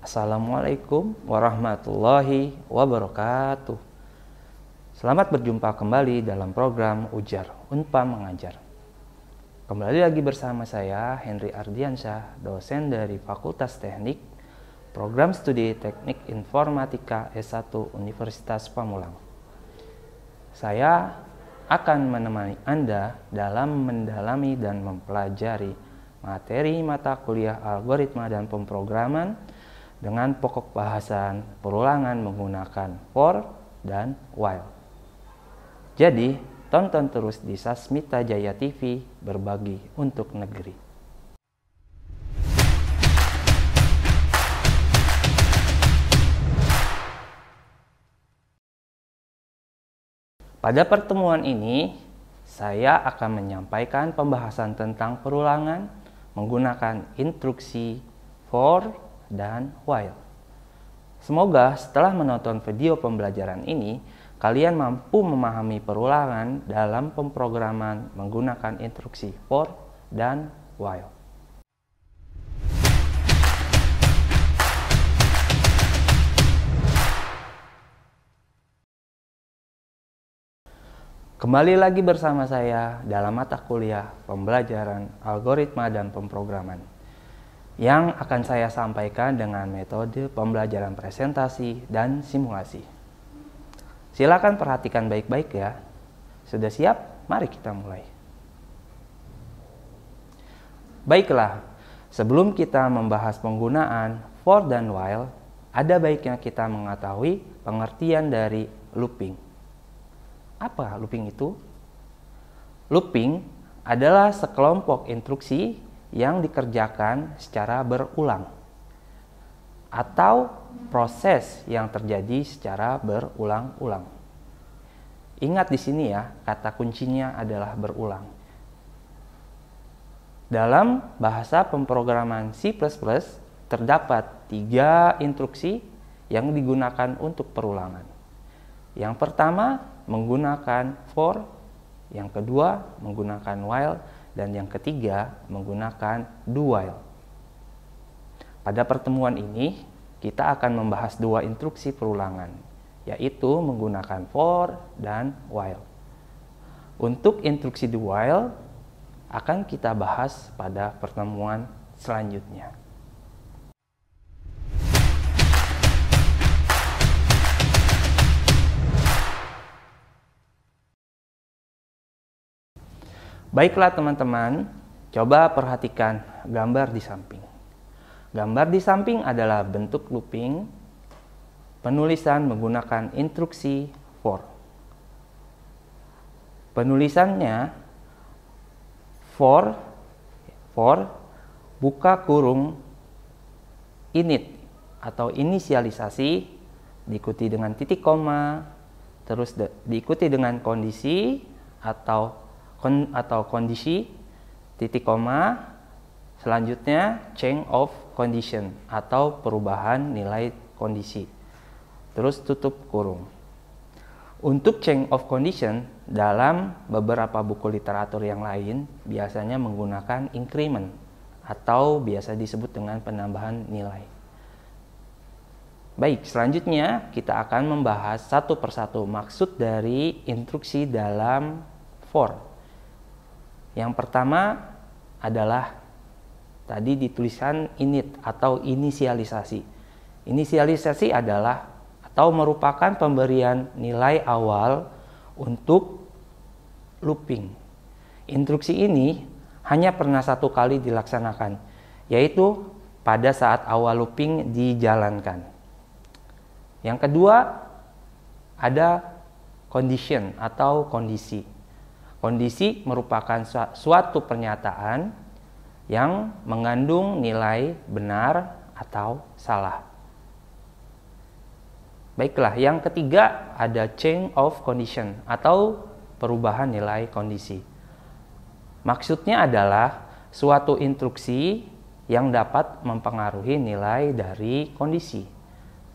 Assalamualaikum warahmatullahi wabarakatuh. Selamat berjumpa kembali dalam program Ujar Unpam Mengajar. Kembali lagi bersama saya Henry Ardiansyah, dosen dari Fakultas Teknik, Program Studi Teknik Informatika S1 Universitas Pamulang. Saya akan menemani Anda dalam mendalami dan mempelajari materi mata kuliah algoritma dan pemrograman dengan pokok bahasan perulangan menggunakan for dan while. Jadi, tonton terus di Sasmita Jaya TV, berbagi untuk negeri. Pada pertemuan ini, saya akan menyampaikan pembahasan tentang perulangan menggunakan instruksi for dan while. Semoga setelah menonton video pembelajaran ini, kalian mampu memahami perulangan dalam pemrograman menggunakan instruksi for dan while. Kembali lagi bersama saya dalam mata kuliah pembelajaran algoritma dan pemrograman yang akan saya sampaikan dengan metode pembelajaran presentasi dan simulasi. Silakan perhatikan baik-baik ya. Sudah siap? Mari kita mulai. Baiklah, sebelum kita membahas penggunaan for dan while, ada baiknya kita mengetahui pengertian dari looping. Apa looping itu? Looping adalah sekelompok instruksi yang dikerjakan secara berulang atau proses yang terjadi secara berulang-ulang. Ingat di sini ya, kata kuncinya adalah berulang. Dalam bahasa pemrograman C++ terdapat 3 instruksi yang digunakan untuk perulangan. Yang pertama menggunakan for, yang kedua menggunakan while, dan yang ketiga menggunakan do while. Pada pertemuan ini kita akan membahas 2 instruksi perulangan, yaitu menggunakan for dan while. Untuk instruksi do while akan kita bahas pada pertemuan selanjutnya. Baiklah teman-teman, coba perhatikan gambar di samping. Gambar di samping adalah bentuk looping penulisan menggunakan instruksi for. Penulisannya for buka kurung init atau inisialisasi, diikuti dengan titik koma, terus diikuti dengan kondisi atau kondisi, titik koma, selanjutnya change of condition atau perubahan nilai kondisi, terus tutup kurung. Untuk change of condition dalam beberapa buku literatur yang lain biasanya menggunakan increment atau biasa disebut dengan penambahan nilai. Baik, selanjutnya kita akan membahas satu persatu maksud dari instruksi dalam for. Yang pertama adalah tadi dituliskan init atau inisialisasi. Inisialisasi adalah atau merupakan pemberian nilai awal untuk looping. Instruksi ini hanya pernah 1 kali dilaksanakan, yaitu pada saat awal looping dijalankan. Yang kedua ada condition atau kondisi. Kondisi merupakan suatu pernyataan yang mengandung nilai benar atau salah. Baiklah, yang ketiga ada change of condition atau perubahan nilai kondisi. Maksudnya adalah suatu instruksi yang dapat mempengaruhi nilai dari kondisi.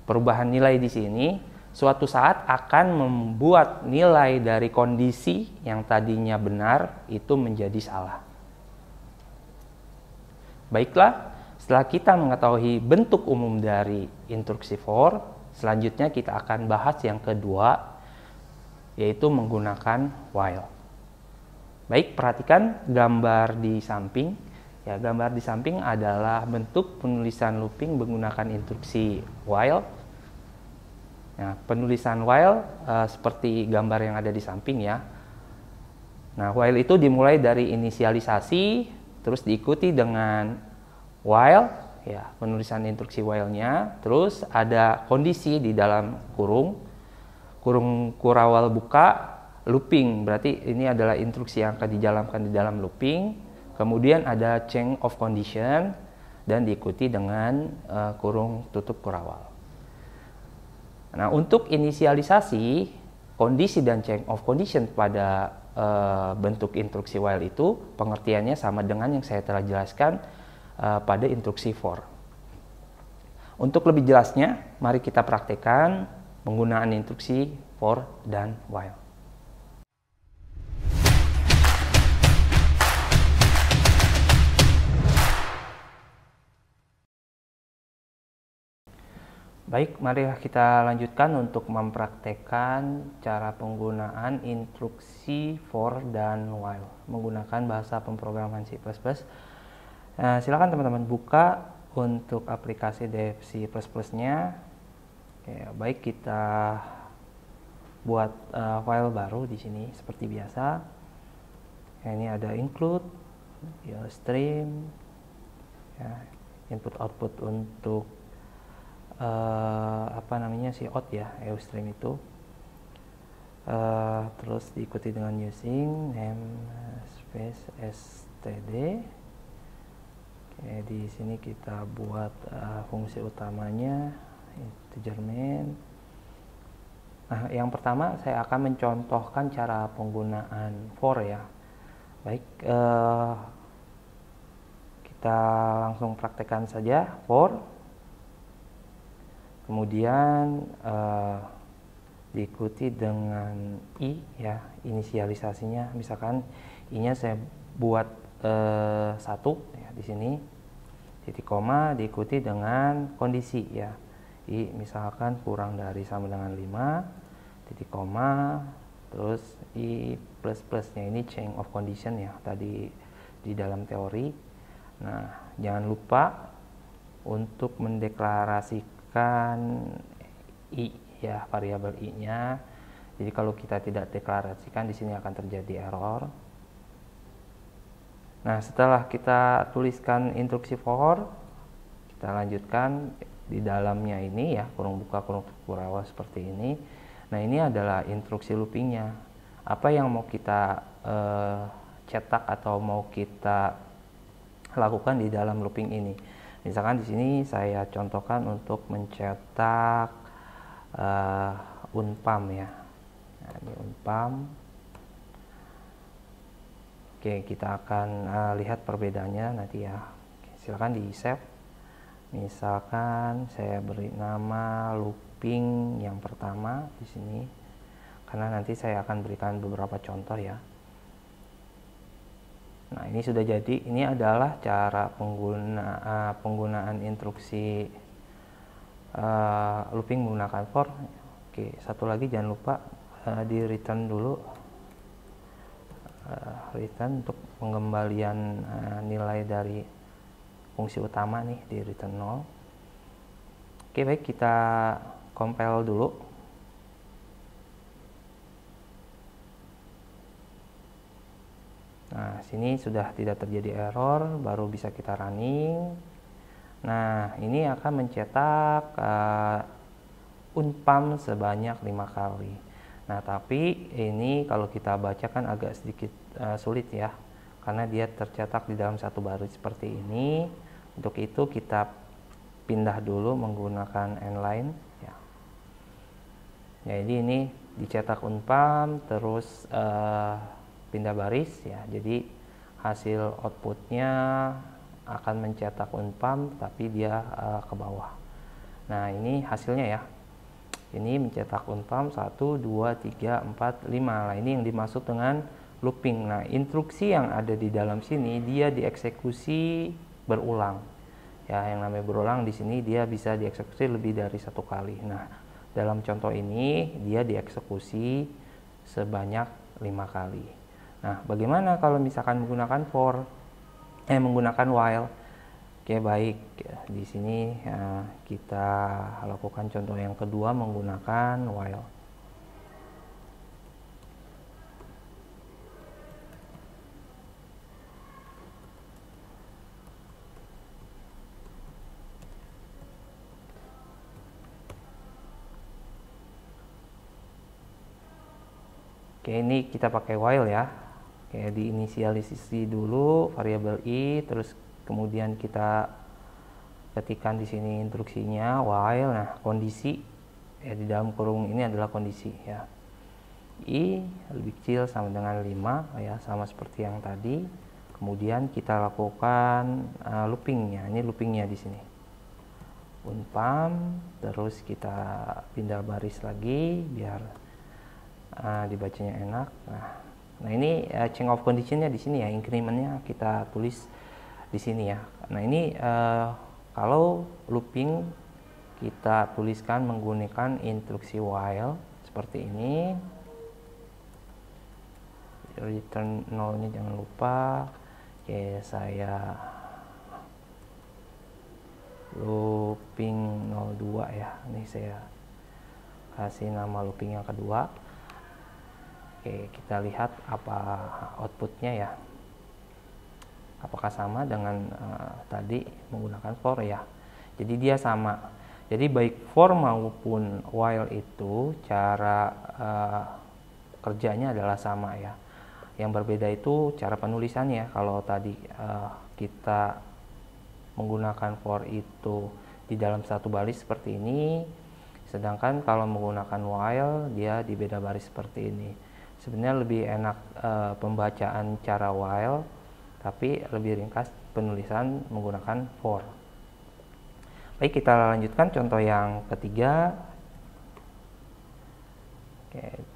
Perubahan nilai di sini suatu saat akan membuat nilai dari kondisi yang tadinya benar itu menjadi salah. Baiklah, Setelah kita mengetahui bentuk umum dari instruksi for, selanjutnya kita akan bahas yang kedua, yaitu menggunakan while. Baik, perhatikan gambar di samping. Ya, gambar di samping adalah bentuk penulisan looping menggunakan instruksi while. Nah, penulisan while seperti gambar yang ada di samping ya. Nah, while itu dimulai dari inisialisasi, terus diikuti dengan while, ya, penulisan instruksi while-nya, terus ada kondisi di dalam kurung kurawal buka, looping, berarti ini adalah instruksi yang akan dijalankan di dalam looping. Kemudian ada change of condition dan diikuti dengan kurung tutup kurawal. Nah, untuk inisialisasi, kondisi dan change of condition pada bentuk instruksi while itu pengertiannya sama dengan yang saya telah jelaskan pada instruksi for. Untuk lebih jelasnya, mari kita praktekkan penggunaan instruksi for dan while. Baik, mari kita lanjutkan untuk mempraktekkan cara penggunaan instruksi for dan while menggunakan bahasa pemrograman C++. Silakan teman-teman buka untuk aplikasi Dev C++ nya. Oke, baik, kita buat file baru di sini seperti biasa. Ini ada include, ya, stream, ya, input output untuk si out ya, stream itu. Terus diikuti dengan using namespace std. Oke, di sini kita buat fungsi utamanya integer main. Nah, yang pertama saya akan mencontohkan cara penggunaan for ya. Baik, kita langsung praktekkan saja for. Kemudian diikuti dengan i ya, inisialisasinya. Misalkan i-nya saya buat 1 ya di sini, titik koma diikuti dengan kondisi ya. I misalkan kurang dari sama dengan 5, titik koma, terus i plus-plusnya ini change of condition ya tadi di dalam teori. Nah, jangan lupa untuk mendeklarasikan i ya, variabel i-nya. Jadi kalau kita tidak deklarasikan, di sini akan terjadi error. Nah, setelah kita tuliskan instruksi for, kita lanjutkan di dalamnya ini ya, kurung buka kurung tutup kurawal seperti ini. Nah, ini adalah instruksi loopingnya. Apa yang mau kita cetak atau mau kita lakukan di dalam looping ini? Misalkan di sini saya contohkan untuk mencetak unpam ya. Nah, ini unpam. Oke, kita akan lihat perbedaannya nanti ya. Oke, silakan di save. Misalkan saya beri nama looping yang pertama di sini, karena nanti saya akan berikan beberapa contoh ya. Nah, ini sudah jadi. Ini adalah cara penggunaan instruksi looping menggunakan for. Oke, satu lagi jangan lupa di return dulu, return untuk pengembalian nilai dari fungsi utama nih di return 0. Oke, baik, kita compile dulu. Nah, sini sudah tidak terjadi error, baru bisa kita running. Nah, ini akan mencetak unpam sebanyak 5 kali. Nah, tapi ini kalau kita baca kan agak sedikit sulit ya, karena dia tercetak di dalam satu baris seperti ini. Untuk itu kita pindah dulu menggunakan endline ya. Jadi ini dicetak unpam, terus pindah baris ya, jadi hasil outputnya akan mencetak unpam tapi dia ke bawah. Nah, ini hasilnya ya, ini mencetak unpam 1, 2, 3, 4, 5. Nah, ini yang dimaksud dengan looping. Nah, instruksi yang ada di dalam sini dia dieksekusi berulang Ya, yang namanya berulang di sini dia bisa dieksekusi lebih dari satu kali. Nah, dalam contoh ini dia dieksekusi sebanyak 5 kali. Nah, bagaimana kalau misalkan menggunakan menggunakan while? Oke, baik. Di sini kita lakukan contoh yang kedua menggunakan while. Oke, ini kita pakai while ya. Oke, diinisialisasi dulu variabel i, terus kemudian kita ketikkan di sini instruksinya while. Nah, kondisi ya di dalam kurung ini adalah kondisi ya. I lebih kecil sama dengan 5 ya, sama seperti yang tadi. Kemudian kita lakukan loopingnya. Ini loopingnya di sini. Unpam, terus kita pindah baris lagi biar dibacanya enak. Nah ini change of conditionnya di sini ya, incrementnya kita tulis di sini ya. Nah ini kalau looping kita tuliskan menggunakan instruksi while seperti ini. Return 0-nya jangan lupa. Oke, saya looping 02 ya. Ini saya kasih nama looping yang kedua. Oke, kita lihat apa outputnya ya. Apakah sama dengan tadi menggunakan for ya. Jadi dia sama. Jadi baik for maupun while itu cara kerjanya adalah sama ya. Yang berbeda itu cara penulisannya. Kalau tadi kita menggunakan for itu di dalam satu baris seperti ini, sedangkan kalau menggunakan while dia di beda baris seperti ini. Sebenarnya lebih enak pembacaan cara while, tapi lebih ringkas penulisan menggunakan for. Baik, kita lanjutkan contoh yang ketiga. Oke.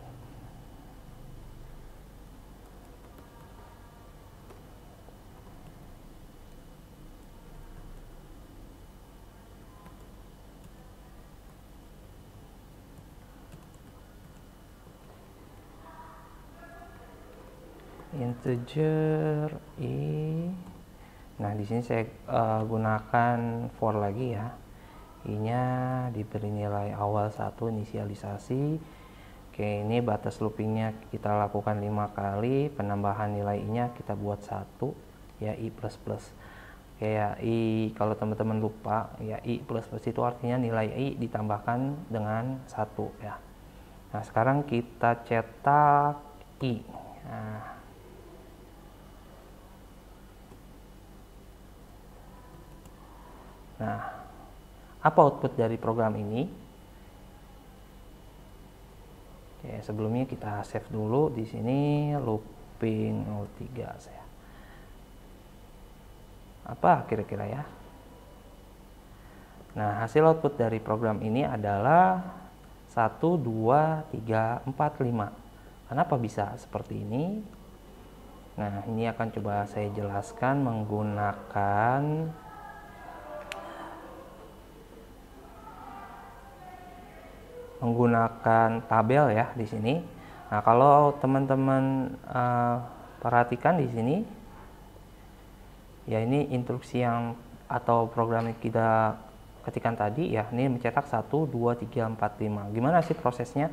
Integer i. Nah, di sini saya gunakan for lagi ya. I-nya diberi nilai awal 1 inisialisasi. Oke, ini batas loopingnya kita lakukan 5 kali. Penambahan nilai i-nya kita buat 1 ya, i plus plus. Oke ya, i kalau teman-teman lupa ya, i plus plus itu artinya nilai i ditambahkan dengan 1 ya. Nah, sekarang kita cetak i. Nah, apa output dari program ini? Oke, sebelumnya kita save dulu di sini looping 03 saya. Apa kira-kira ya? Nah, hasil output dari program ini adalah 1, 2, 3, 4, 5. Kenapa bisa seperti ini? Nah, ini akan coba saya jelaskan menggunakan tabel ya di sini. Nah, kalau teman-teman perhatikan di sini, ya ini instruksi yang atau program yang kita ketikkan tadi ya, ini mencetak 1, 2, 3, 4, 5. Gimana sih prosesnya?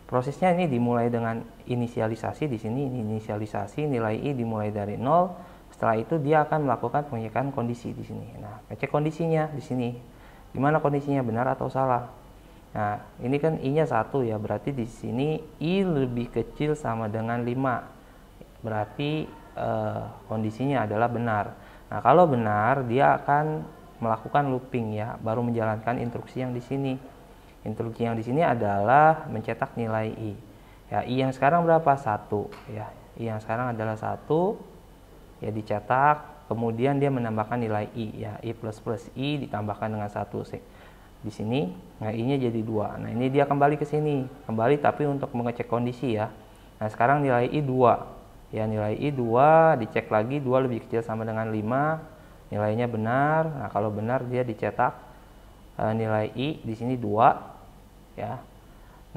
Prosesnya ini dimulai dengan inisialisasi di sini, ini inisialisasi nilai i dimulai dari 0. Setelah itu dia akan melakukan pengecekan kondisi di sini. Nah, cek kondisinya di sini. Gimana kondisinya, benar atau salah? Nah, ini kan i-nya 1 ya, berarti di sini i lebih kecil sama dengan 5. Berarti kondisinya adalah benar. Nah, kalau benar dia akan melakukan looping ya, baru menjalankan instruksi yang di sini. Instruksi yang di sini adalah mencetak nilai i. Ya, i yang sekarang berapa? 1 ya. I yang sekarang adalah 1 ya, dicetak, kemudian dia menambahkan nilai i ya, i plus plus i ditambahkan dengan 1 di sini. Nah, i-nya jadi 2. Nah, ini dia kembali ke sini. Kembali tapi untuk mengecek kondisi ya. Nah, sekarang nilai i 2. Ya, nilai i 2 dicek lagi, 2 lebih kecil sama dengan 5. nilainya benar. Nah, kalau benar dia dicetak nilai I di sini 2 ya.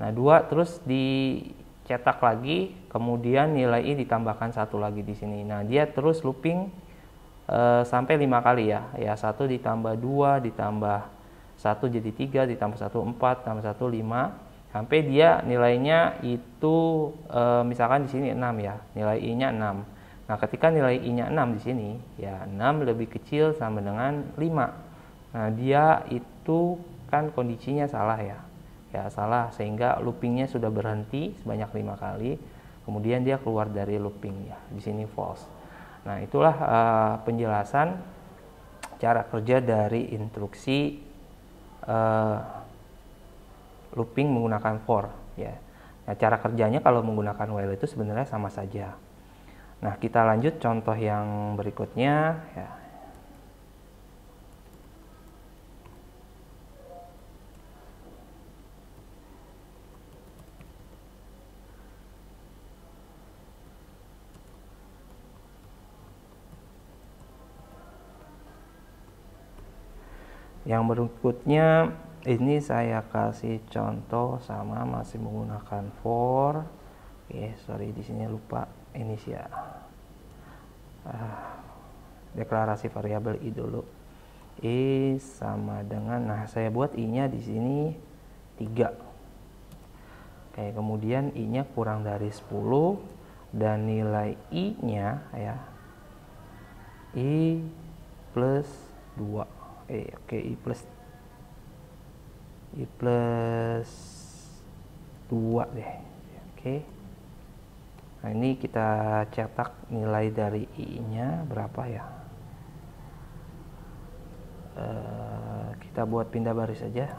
Nah, 2 terus dicetak lagi, kemudian nilai I ditambahkan 1 lagi di sini. Nah, dia terus looping sampai 5 kali ya. Ya, 1 ditambah 2 ditambah 1 jadi 3 ditambah 1 4 tambah 1 5 sampai dia nilainya itu misalkan di sini 6 ya. Nilai I-nya 6. Nah, ketika nilai I-nya 6 di sini, ya 6 lebih kecil sama dengan 5. Nah, dia itu kan kondisinya salah ya. Ya, salah sehingga loopingnya sudah berhenti sebanyak 5 kali. Kemudian dia keluar dari looping ya. Di sini false. Nah, itulah penjelasan cara kerja dari instruksi looping menggunakan for ya. Nah, cara kerjanya kalau menggunakan while itu sebenarnya sama saja. Nah, kita lanjut contoh yang berikutnya ya. Yang berikutnya ini saya kasih contoh sama masih menggunakan for. Oke, sorry di sini lupa ini sih ya. Deklarasi variabel I dulu. I sama dengan, nah saya buat I-nya di sini 3. Oke, kemudian I-nya kurang dari 10 dan nilai I-nya ya I plus 2. Oke, I plus 2 deh. Oke. Nah, ini kita cetak nilai dari I-nya berapa ya? Kita buat pindah baris saja.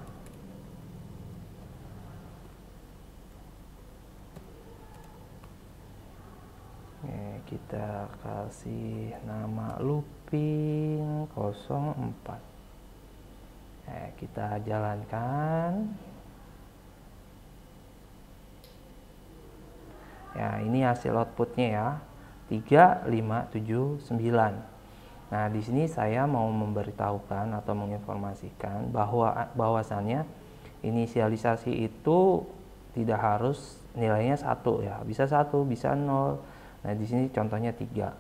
Kita kasih nama looping 04. Kita jalankan. Ya, ini hasil outputnya ya. 3, 5, 7, 9. Nah, di sini saya mau memberitahukan atau menginformasikan bahwasannya inisialisasi itu tidak harus nilainya 1 ya. Bisa 1, bisa 0. Nah, di sini contohnya 3.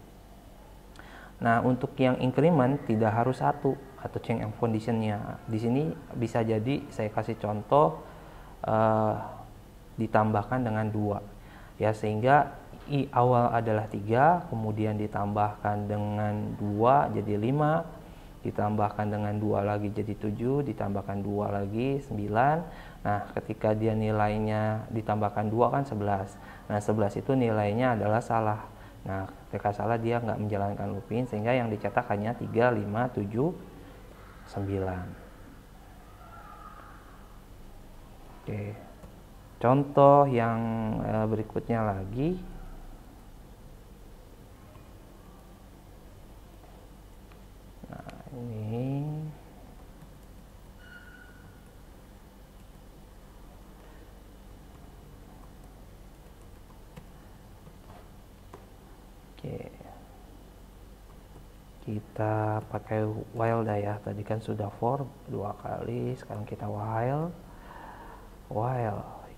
Nah, untuk yang increment tidak harus 1 atau change of condition-nya. Di sini bisa jadi saya kasih contoh ditambahkan dengan 2. Ya, sehingga I awal adalah 3, kemudian ditambahkan dengan 2 jadi 5, ditambahkan dengan 2 lagi jadi 7, ditambahkan 2 lagi 9. Nah, ketika dia nilainya ditambahkan 2 kan 11. Nah, 11 itu nilainya adalah salah. Nah, ketika salah dia nggak menjalankan looping, sehingga yang dicetak hanya 3, 5, 7, 9. Oke. Contoh yang berikutnya lagi. Nah, ini oke. Kita pakai while dah ya. Tadi kan sudah for 2 kali, sekarang kita while.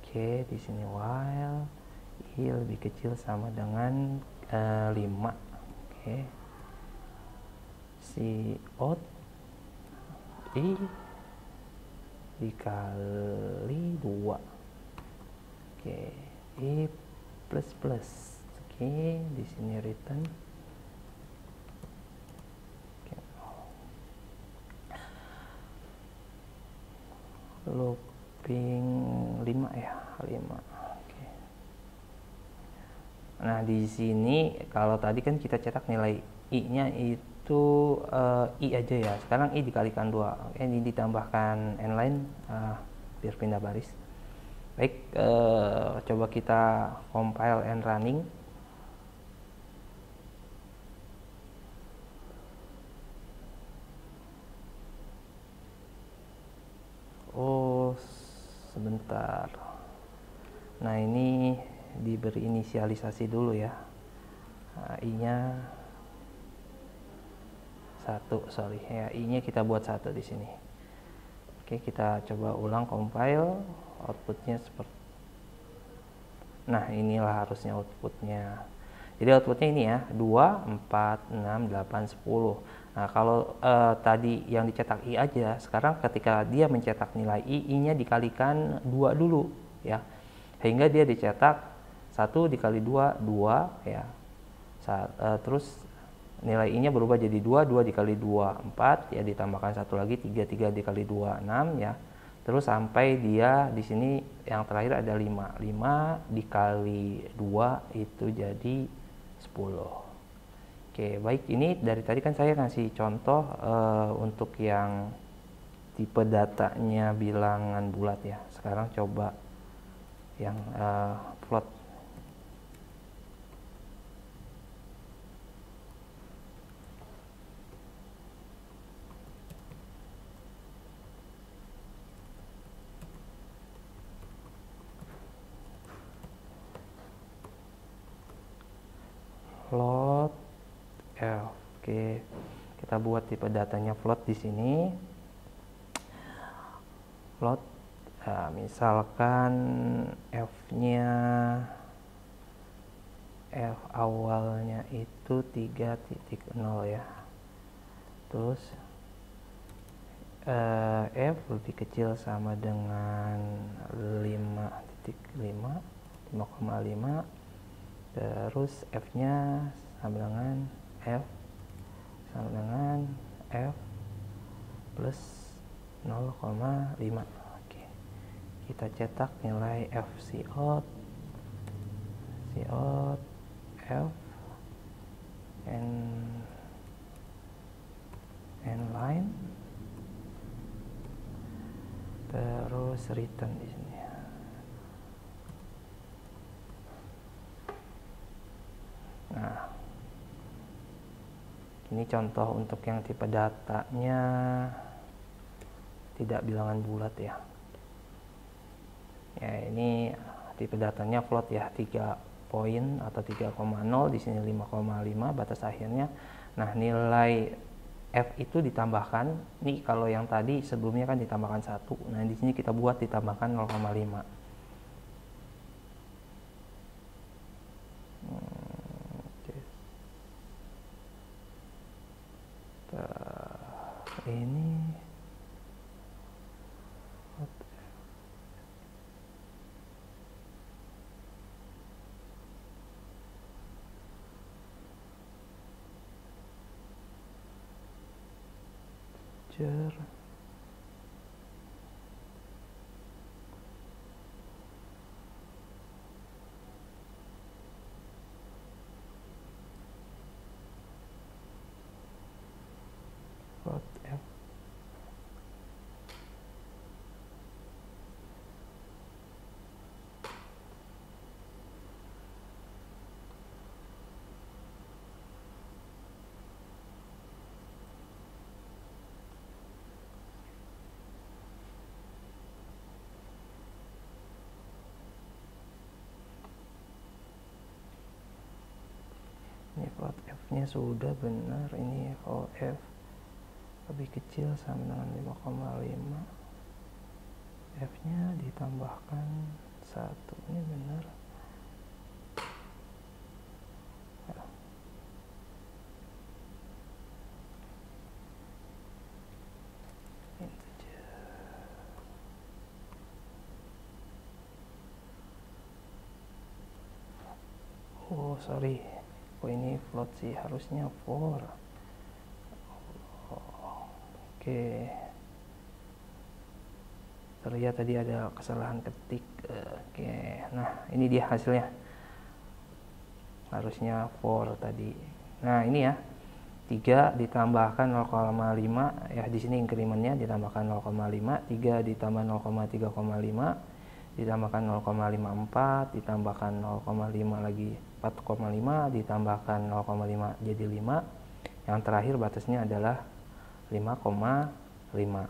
Oke, di sini while I lebih kecil sama dengan 5. Oke. Si out I dikali 2. Oke, I plus plus. Oke, di sini return. Oke. Looping 5 ya, 5. Oke. Nah, di sini kalau tadi kan kita cetak nilai I-nya itu I aja ya. Sekarang I dikalikan 2. Oke, ini ditambahkan n line biar pindah baris. Baik, coba kita compile and running. Oh, sebentar. Nah, ini diberi inisialisasi dulu ya. I-nya 1, sorry ya, i-nya kita buat 1 di sini. Oke, kita coba ulang compile, outputnya seperti, nah inilah harusnya outputnya. Jadi outputnya ini ya, 2, 4, 6, 8, 10. Nah kalau tadi yang dicetak i aja, sekarang ketika dia mencetak nilai i-nya dikalikan 2 dulu ya, sehingga dia dicetak 1 dikali 2, 2 ya. Terus nilai i-nya berubah jadi 2, 2 dikali 2, 4 ya, ditambahkan 1 lagi 3, 3 dikali 2, 6 ya. Terus sampai dia di sini yang terakhir ada 5. 5 dikali 2 itu jadi 10. Oke, baik, ini dari tadi kan saya ngasih contoh untuk yang tipe datanya bilangan bulat ya. Sekarang coba yang float. Float F. Oke, kita buat tipe datanya float di sini. Float, nah, misalkan F awalnya itu 3.0 ya. Terus F lebih kecil sama dengan 5.5, 5,5. Terus F-nya sama dengan F plus 0,5. Oke. Kita cetak nilai F cout F and line, terus return di sini. Nah, ini contoh untuk yang tipe datanya tidak bilangan bulat ya. Ya, ini tipe datanya float ya, 3 poin atau 3,0, di sini 5,5 batas akhirnya. Nah, nilai F itu ditambahkan, nih kalau yang tadi sebelumnya kan ditambahkan 1. Nah, di sini kita buat ditambahkan 0,5. Ini float F. Ini float F-nya sudah benar, ini kalau F lebih kecil sama dengan 5,5, F-nya ditambahkan 1, ini benar. Oh sorry, oh ini float sih, harusnya 4. Oke, terlihat tadi ada kesalahan ketik. Oke, nah ini dia hasilnya, harusnya 4 tadi. Nah ini ya, 3 ditambahkan 0,5 ya, di sini incrementnya ditambahkan 0,5, 3 ditambah 0,3,5 ditambahkan 0,54, ditambahkan 0,5 lagi 4,5, ditambahkan 0,5 jadi 5. Yang terakhir batasnya adalah 5,5.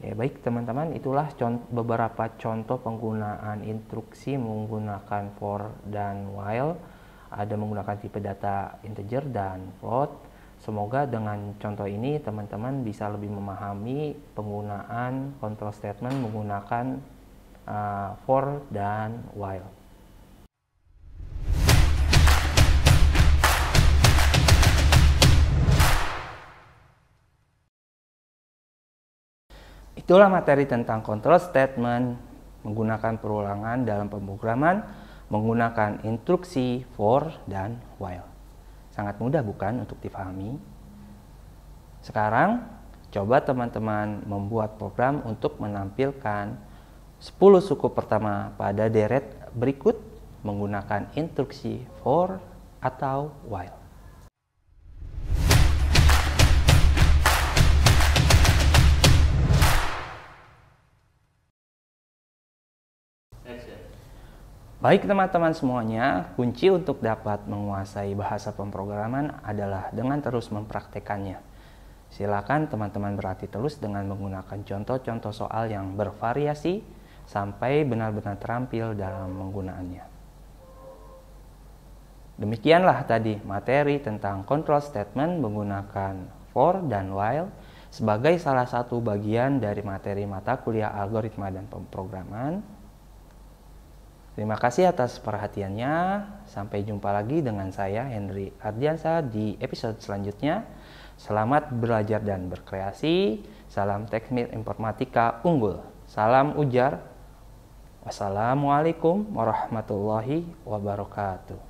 Ya baik teman-teman, itulah beberapa contoh penggunaan instruksi menggunakan for dan while. Ada menggunakan tipe data integer dan float. Semoga dengan contoh ini teman-teman bisa lebih memahami penggunaan control statement menggunakan for dan while. Itulah materi tentang control statement menggunakan perulangan dalam pemrograman menggunakan instruksi for dan while. Sangat mudah bukan untuk dipahami? Sekarang, coba teman-teman membuat program untuk menampilkan 10 suku pertama pada deret berikut menggunakan instruksi for atau while. Baik teman-teman semuanya, kunci untuk dapat menguasai bahasa pemrograman adalah dengan terus mempraktekannya. Silakan teman-teman berlatih terus dengan menggunakan contoh-contoh soal yang bervariasi sampai benar-benar terampil dalam penggunaannya. Demikianlah tadi materi tentang control statement menggunakan for dan while sebagai salah satu bagian dari materi mata kuliah algoritma dan pemrograman. Terima kasih atas perhatiannya. Sampai jumpa lagi dengan saya Henry Ardiansa di episode selanjutnya. Selamat belajar dan berkreasi. Salam teknik informatika unggul. Salam ujar. Wassalamualaikum warahmatullahi wabarakatuh.